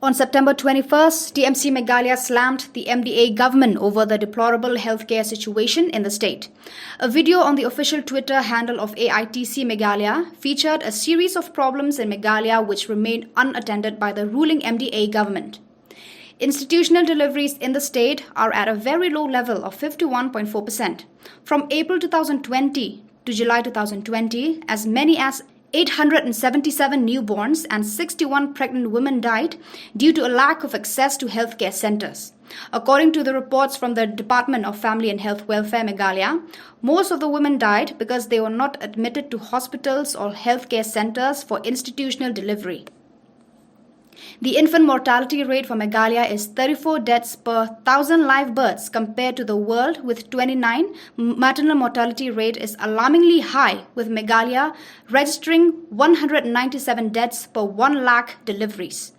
On September 21st, TMC Meghalaya slammed the MDA government over the deplorable healthcare situation in the state. A video on the official Twitter handle of AITC Meghalaya featured a series of problems in Meghalaya which remained unattended by the ruling MDA government. Institutional deliveries in the state are at a very low level of 51.4%. From April 2020 to July 2020, as many as 877 newborns and 61 pregnant women died due to a lack of access to healthcare centers. According to the reports from the Department of Family and Health Welfare Meghalaya, most of the women died because they were not admitted to hospitals or healthcare centers for institutional delivery. The infant mortality rate for Meghalaya is 34 deaths per 1,000 live births compared to the world with 29. Maternal mortality rate is alarmingly high, with Meghalaya registering 197 deaths per 1 lakh deliveries.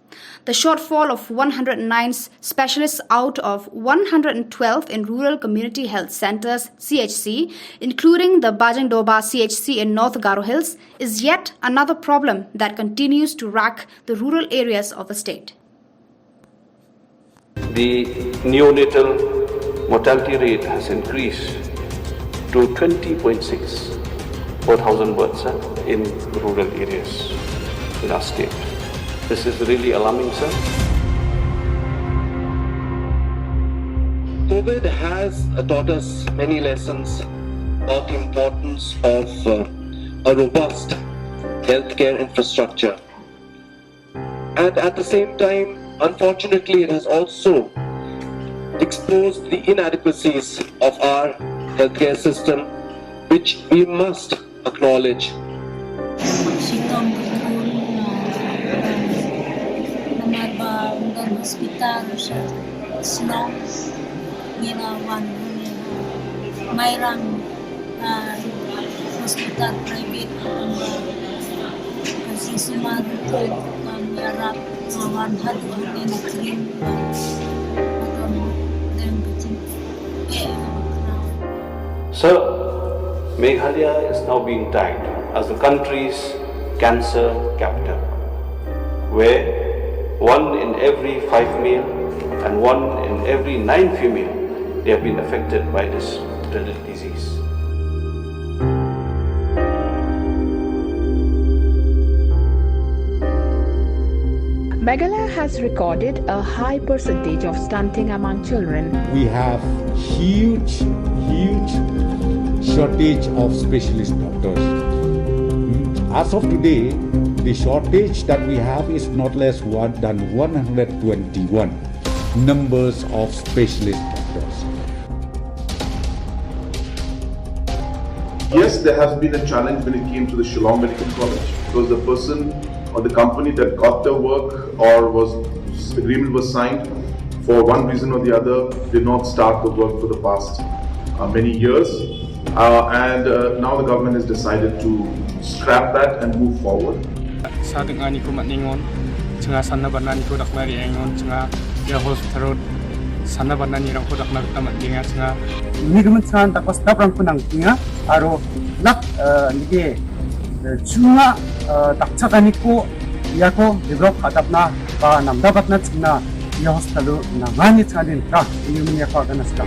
The shortfall of 109 specialists out of 112 in rural community health centers (CHC), including the Bajangdoba CHC in North Garo Hills, is yet another problem that continues to rack the rural areas of the state. The neonatal mortality rate has increased to 20.6 per 1,000 births in rural areas in our state. This is really alarming, sir. COVID has taught us many lessons about the importance of a robust healthcare infrastructure. And at the same time, unfortunately, it has also exposed the inadequacies of our healthcare system, which we must acknowledge. Hospital sa Shillong, ginawan mayroong hospital private kasi sumagot mayroong mga hadin na clean Sir, Meghalaya is now being tagged as the country's cancer capital, where 1 in every 5 male and 1 in every 9 female, they have been affected by this dreaded disease. Meghalaya has recorded a high percentage of stunting among children. We have huge shortage of specialist doctors. As of today, the shortage that we have is not less than 121 numbers of specialist doctors. Yes, there has been a challenge when it came to the Shillong Medical College, because the person or the company that got the work or agreement was signed, for one reason or the other, did not start the work for the past many years. Now the government has decided to scrap that and move forward. Sa dengan ko maningon nga sana banan ko dak mari engon nga ya hospital sana banan ni rang ko dak mar tamat dinga nga ni gumen san takos taprang kunang tinga aro nak nige chunga takchakani ko yako develop hadapna ba namdabat na china ya hospital na ngani chadin ta ni mun ya ka ganas ka